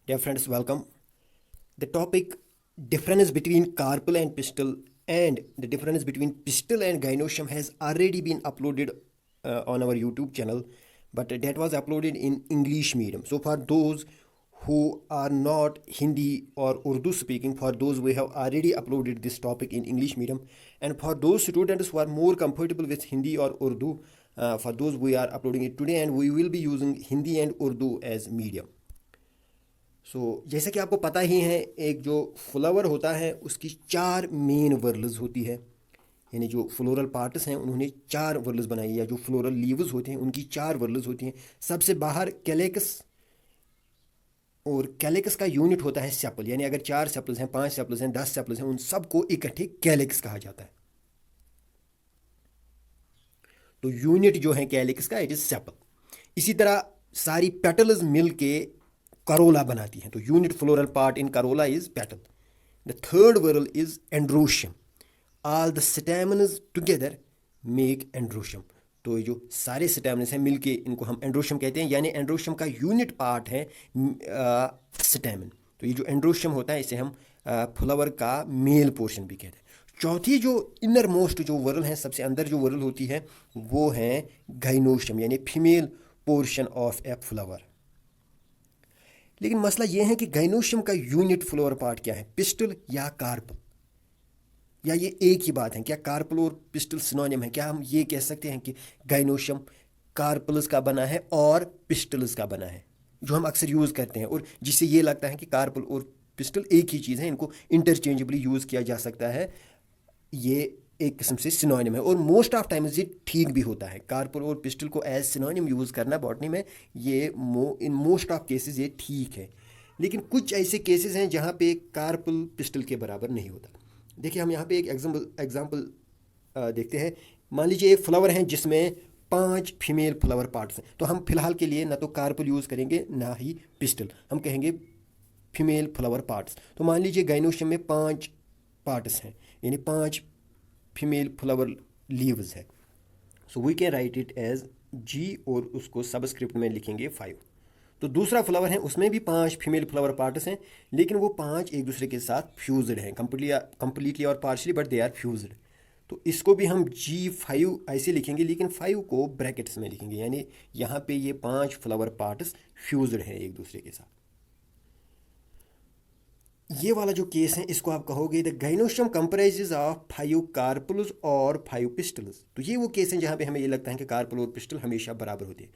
Dear friends, welcome. The topic difference between carpal and pistil and the difference between pistil and gynoecium has already been uploaded on our YouTube channel, but that was uploaded in English medium. So for those who are not Hindi or Urdu speaking, for those we have already uploaded this topic in English medium, and for those students who are more comfortable with Hindi or Urdu, for those we are uploading it today, and we will be using Hindi and Urdu as medium. जैसे कि आपको पता ही है, एक जो flower होता है उसकी चार मेन वर्ल्स होती है, यानी जो फ्लोरल पार्ट्स हैं उन्होंने चार वर्ल्स बनाई, या जो फ्लोरल लीव्स होते हैं उनकी चार वर्ल्स होती हैं। सबसे बाहर कैलेक्स, और कैलेक्स का यूनिट होता है सेपल, यानी अगर 4 सेपल्स हैं, 5 सेपल्स हैं, 10 सेपल्स हैं, उन सबको इकट्ठे कैलेक्स कहा जाता है। तो यूनिट जो है कैलेक्स का, इट इज सेपल। इसी तरह सारी पेटल्स मिल के करोला बनाती हैं, तो unit floral part in corolla is petal. The third whorl is androecium. All the stamens together make androecium. तो ये जो सारे स्टेमन्स हैं मिलके इनको हम एंड्रोशियम कहते हैं, यानी एंड्रोशियम का यूनिट पार्ट है स्टेमन। तो ये जो एंड्रोशियम होता है इसे हम फ्लावर का मेल पोर्शन भी कहते हैं। चौथी जो इनर मोस्ट जो वर्ल है, सबसे अंदर जो वर्ल होती है वो है गाइनोशियम, यानी female portion of a flower. लेकिन मसला यह है कि गाइनोशियम का यूनिट फ्लोर पार्ट क्या है, पिस्टल या कार्पल, या ये एक ही बात है? क्या कार्पल और पिस्टल सिनोनिम है? क्या हम ये कह सकते हैं कि गाइनोशियम कार्पल्स का बना है और पिस्टल्स का बना है, जो हम अक्सर यूज़ करते हैं और जिससे ये लगता है कि कार्पल और पिस्टल एक ही चीज़ है, इनको इंटरचेंजेबली यूज़ किया जा सकता है, ये एक किस्म से सिनोनिम है। और मोस्ट ऑफ टाइम्स ये ठीक भी होता है, कार्पल और पिस्टल को एज सिनोनिम यूज़ करना बॉटनी में, ये इन मोस्ट ऑफ केसेस ये ठीक है। लेकिन कुछ ऐसे केसेस हैं जहाँ पे कार्पल पिस्टल के बराबर नहीं होता। देखिए, हम यहाँ पे एक एग्जाम्पल देखते हैं। मान लीजिए एक फ्लावर है जिसमें 5 फीमेल फ्लावर पार्ट्स हैं, तो हम फिलहाल के लिए ना तो कार्पल यूज़ करेंगे ना ही पिस्टल, हम कहेंगे फीमेल फ्लावर पार्ट्स। तो मान लीजिए गाइनोशियम में 5 पार्ट्स हैं, यानी 5 फीमेल फ्लावर लीव्स है। So we can write it as G, और उसको सबस्क्रिप्ट में लिखेंगे 5। तो दूसरा फ्लावर है, उसमें भी 5 फीमेल फ्लावर पार्ट्स हैं, लेकिन वो 5 एक दूसरे के साथ फ्यूज्ड हैं, कंप्लीटली और partially, but they are fused. तो इसको भी हम G5 ऐसे लिखेंगे, लेकिन 5 को ब्रैकेट्स में लिखेंगे, यानी यहाँ पे ये 5 फ्लावर पार्ट्स फ्यूज्ड हैं एक दूसरे के साथ। ये वाला जो केस है इसको आप कहोगे the gynoecium comprises of 5 carpels और 5 पिस्टल्स। तो ये वो केस है जहाँ पे हमें ये लगता है कि कार्पल और पिस्टल हमेशा बराबर होते हैं,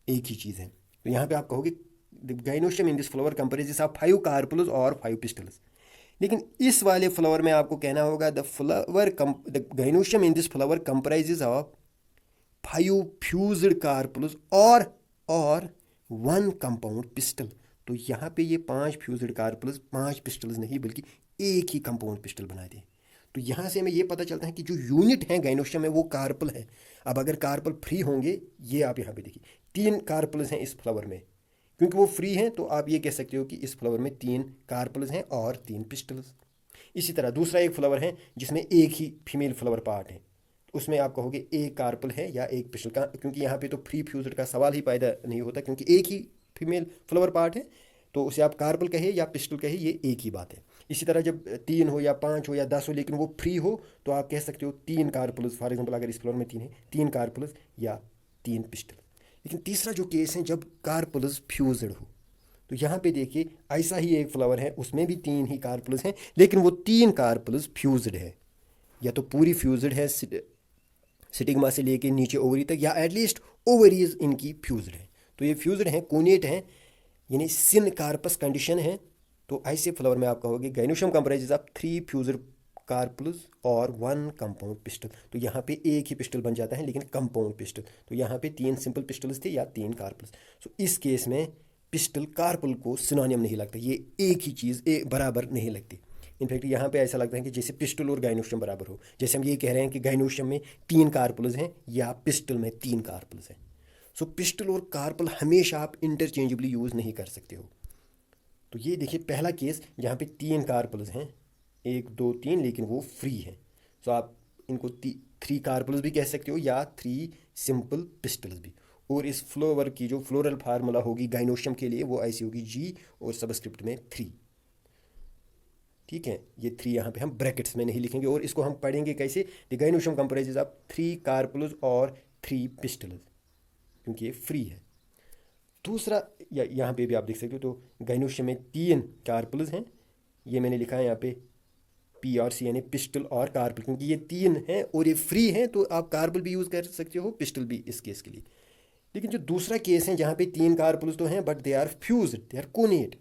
एक ही चीज़ है। तो यहाँ पे आप कहोगे the gynoecium in this flower comprises of 5 carpels और 5 पिस्टल्स। लेकिन इस वाले फ्लावर में आपको कहना होगा the gynoecium in this flower comprises of 5 fused carpels और 1 कंपाउंड पिस्टल। तो यहाँ पे ये 5 फ्यूज्ड कार्पल्स 5 पिस्टल्स नहीं बल्कि एक ही कंपाउंड पिस्टल बना दें। तो यहाँ से हमें ये पता चलता है कि जो यूनिट है गाइनोशियम में वो कार्पल है। अब अगर कार्पल फ्री होंगे, ये आप यहाँ पे देखिए 3 कार्पल्स हैं इस फ्लावर में, क्योंकि वो फ्री हैं तो आप ये कह सकते हो कि इस फ्लावर में 3 कार्पल्स हैं और 3 पिस्टल्स। इसी तरह दूसरा एक फ्लावर है जिसमें एक ही फीमेल फ्लावर पार्ट है, उसमें आप कहोगे एक कार्पल है या एक पिस्टल का, क्योंकि यहाँ पे तो फ्री फ्यूज्ड का सवाल ही पैदा नहीं होता, क्योंकि एक ही फीमेल फ्लावर पार्ट है, तो उसे आप कार्पल कहे या पिस्टल कहे, ये एक ही बात है। इसी तरह जब 3 हो या 5 हो या 10 हो लेकिन वो फ्री हो, तो आप कह सकते हो 3 कार्पल्स, फॉर एग्जांपल अगर इस फ्लोर में 3 है, 3 कार्पल्स या 3 पिस्टल। लेकिन तीसरा जो केस है जब कार्पल्स फ्यूज्ड हो, तो यहाँ पे देखिए ऐसा ही एक फ्लावर है, उसमें भी 3 ही कार्पल्स हैं, लेकिन वो 3 कार्पल्स फ्यूज्ड है, या तो पूरी फ्यूज्ड है सिटिग्मा से लेके नीचे ओवरी तक, या एटलीस्ट ओवरीज इनकी फ्यूज्ड है। तो ये फ्यूज्ड हैं, कोनेट हैं, यानी सिन कार्पस कंडीशन है। तो ऐसे फ्लावर में आप कहोगे gynoecium comprises of 3 fused carpels और 1 कंपाउंड पिस्टल। तो यहाँ पे एक ही पिस्टल बन जाता है, लेकिन कंपाउंड पिस्टल। तो यहाँ पे 3 सिंपल पिस्टल्स थे या 3 कार्पल्स। सो इस केस में पिस्टल कार्पल को सिनोनिम नहीं लगता, ये एक ही चीज़ बराबर नहीं लगती। इनफैक्ट यहाँ पे ऐसा लगता है कि जैसे पिस्टल और गाइनोशियम बराबर हो, जैसे हम ये कह रहे हैं कि गाइनोशियम में 3 कार्पल्स हैं या पिस्टल में 3 कार्पल्स हैं। सो पिस्टल और कार्पल हमेशा आप इंटरचेंजेबली यूज़ नहीं कर सकते हो। तो ये देखिए पहला केस जहाँ पे 3 कार्पल्स हैं, 1 2 3, लेकिन वो फ्री है। सो आप इनको 3 कार्पल्स भी कह सकते हो या 3 सिंपल पिस्टल्स भी। और इस फ्लोवर की जो फ्लोरल फार्मूला होगी गाइनोशियम के लिए वो ऐसी होगी G और सबस्क्रिप्ट में 3। ठीक है, ये 3 यहाँ पे हम ब्रैकेट्स में नहीं लिखेंगे। और इसको हम पढ़ेंगे कैसे, the gynoecium comprises of 3 carpels और 3 पिस्टल्स, क्योंकि ये फ्री है। दूसरा यहाँ पे भी आप देख सकते हो, तो गाइनोशियम में 3 कार्पल्स हैं, ये मैंने लिखा है यहाँ पे PRC यानी पिस्टल और कार्पल, क्योंकि ये 3 हैं और ये फ्री हैं, तो आप कार्पल भी यूज़ कर सकते हो, पिस्टल भी इस केस के लिए। लेकिन जो दूसरा केस है जहाँ पे 3 कार्पल्स तो हैं but they are fused, they are connate,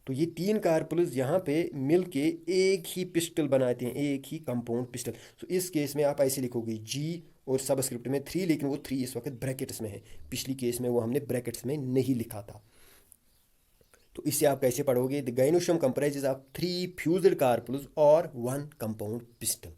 तो ये 3 कार्पल्स यहाँ पे मिल के एक ही पिस्टल बनाते हैं, एक ही कंपाउंड पिस्टल। तो इस केस में आप ऐसे लिखोगे G और सबस्क्रिप्ट में 3, लेकिन वो 3 इस वक्त ब्रैकेट्स में है, पिछली केस में वो हमने ब्रैकेट्स में नहीं लिखा था। तो इससे आप कैसे पढ़ोगे, the gynoecium comprises of 3 fused carpels और 1 कंपाउंड पिस्टल।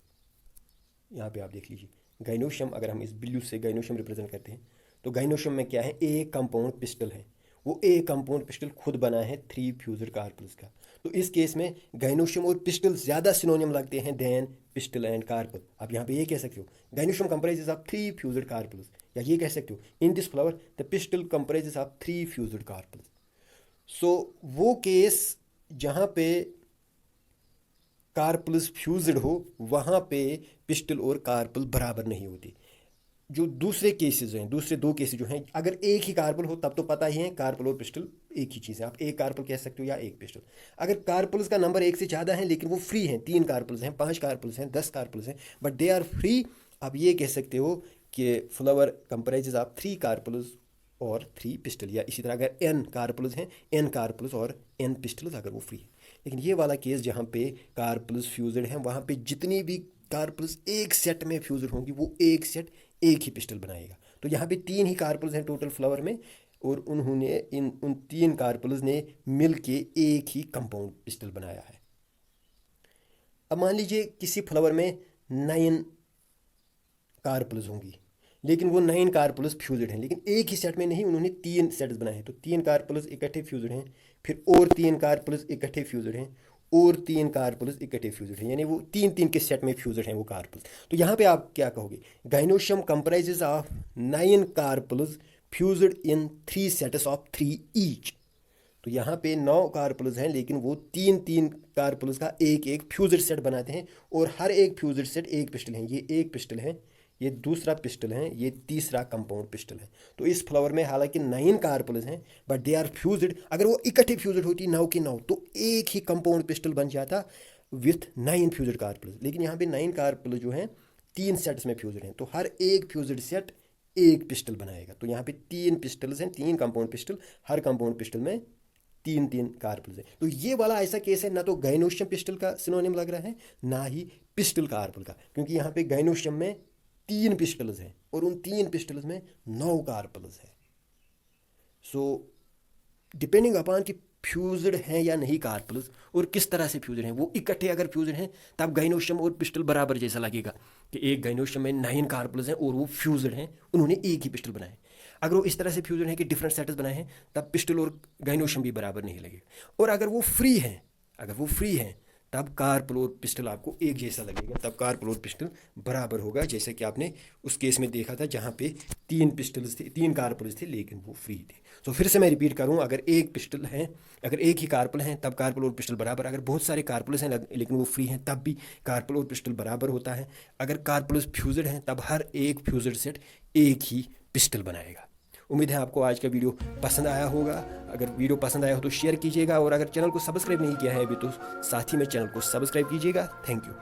यहाँ पे आप देख लीजिए, गाइनोशियम अगर हम इस ब्लू से गाइनोशियम रिप्रेजेंट करते हैं, तो गाइनोशियम में क्या है, एक कंपाउंड पिस्टल है, वो एक कंपाउंड पिस्टल खुद बना है 3 फ्यूज्ड कार्पल्स का। तो इस केस में गाइनोशियम और पिस्टल ज़्यादा सिनोनिम लगते हैं देन पिस्टल एंड कार्पल। आप यहाँ पे ये कह सकते हो gynoecium comprises of 3 fused carpels, या ये कह सकते हो in this flower the pistil comprises of 3 fused carpels. So वो केस जहाँ पे कार्पल्स फ्यूज्ड हो वहाँ पे पिस्टल और कार्पल बराबर नहीं होती। जो दूसरे केसेस हैं, दूसरे 2 केसेस जो हैं, अगर एक ही कार्पल हो तब तो पता ही है कार्पल और पिस्टल एक ही चीज़ है, आप एक कार्पल कह सकते हो या एक पिस्टल। अगर कार्पल्स का नंबर 1 से ज़्यादा है लेकिन वो फ्री हैं, 3 कार्पल्स हैं, 5 कार्पल्स हैं, 10 कार्पल्स हैं, बट दे आर फ्री, आप ये कह सकते हो कि फ्लावर कंप्राइजेज ऑफ 3 कार्पल्स और 3 पिस्टल। या इसी तरह अगर n कार्पल्स हैं, n कार्पल्स और n पिस्टल्स, अगर वो फ्री है। लेकिन ये वाला केस जहाँ पे कार्पल्स फ्यूज्ड हैं, वहाँ पे जितनी भी कार्पल्स एक सेट में फ्यूज्ड होंगी वो एक सेट एक ही पिस्टल बनाएगा। तो यहाँ पे 3 ही कार्पल्स हैं टोटल फ्लावर में, और उन्होंने उन 3 कार्पल्स ने मिल के एक ही कंपाउंड पिस्टल बनाया है। अब मान लीजिए किसी फ्लावर में 9 कार्पल्स होंगी, लेकिन वो 9 कार्पल्स फ्यूज्ड हैं, लेकिन एक ही सेट में नहीं, उन्होंने 3 सेट्स बनाए हैं। तो 3 कार्पल्स इकट्ठे फ्यूज्ड हैं, फिर और 3 कार्पल्स इकट्ठे फ्यूज्ड हैं, और 3 कार्पल्स इकट्ठे फ्यूज्ड हैं, यानी वो 3-3 के सेट में फ्यूज्ड हैं वो कार्पल्स। तो यहाँ पे आप क्या कहोगे, gynoecium comprises of 9 carpels fused in 3 sets of 3 each. तो यहाँ पे 9 कार्पल्स हैं, लेकिन वो 3-3 कार्पल्स का एक एक फ्यूज्ड सेट बनाते हैं, और हर एक फ्यूज्ड सेट एक पिस्टल है। ये एक पिस्टल है, ये दूसरा पिस्टल है, ये तीसरा कंपाउंड पिस्टल है। तो इस फ्लावर में हालांकि 9 कार्पल्स हैं बट दे आर फ्यूज्ड। अगर वो इकट्ठे फ्यूज्ड होती 9 की 9 तो एक ही कंपाउंड पिस्टल बन जाता विथ 9 फ्यूज्ड कार्पल्स। लेकिन यहाँ पे 9 कार्पल जो हैं 3 सेट्स में फ्यूज्ड हैं, तो हर एक फ्यूज्ड सेट एक पिस्टल बनाएगा। तो यहाँ पे 3 पिस्टल्स हैं, 3 कंपाउंड पिस्टल, हर कंपाउंड पिस्टल में 3-3 कार्पल्स हैं। तो ये वाला ऐसा केस है, ना तो गाइनोशियम पिस्टल का सिनोनिम लग रहा है, ना ही पिस्टल कार्पल का, क्योंकि यहाँ पे गाइनोशियम में 3 पिस्टल्स हैं और उन 3 पिस्टल्स में 9 कार्पल्स हैं। सो डिपेंडिंग अपॉन कि फ्यूज्ड हैं या नहीं कार्पल्स, और किस तरह से फ्यूज्ड हैं, वो इकट्ठे अगर फ्यूज्ड हैं तब गाइनोशियम और पिस्टल बराबर जैसा लगेगा कि एक गाइनोशियम में 9 कार्पल्स हैं और वो फ्यूज्ड हैं, उन्होंने एक ही पिस्टल बनाए। अगर वो इस तरह से फ्यूज्ड हैं कि डिफरेंट सेट्स बनाए हैं, तब पिस्टल और गाइनोशियम भी बराबर नहीं लगेगा। और अगर वो फ्री हैं तब कार्पल और पिस्टल आपको एक जैसा लगेगा, तब कार्पल और पिस्टल बराबर होगा, जैसे कि आपने उस केस में देखा था जहाँ पे 3 पिस्टल्स थे, 3 कार्पल्स थे, लेकिन वो फ्री थे। तो फिर से मैं रिपीट करूँ, अगर एक पिस्टल है, अगर एक ही कार्पल हैं तब कार्पल और पिस्टल बराबर। अगर बहुत सारे कार्पल्स हैं लेकिन वो फ्री हैं तब भी कार्पल और पिस्टल बराबर होता है। अगर कार्पल्स फ्यूज्ड हैं तब हर एक फ्यूज्ड सेट एक ही पिस्टल बनाएगा। उम्मीद है आपको आज का वीडियो पसंद आया होगा। अगर वीडियो पसंद आया हो तो शेयर कीजिएगा, और अगर चैनल को सब्सक्राइब नहीं किया है अभी तो साथ ही में चैनल को सब्सक्राइब कीजिएगा। Thank you.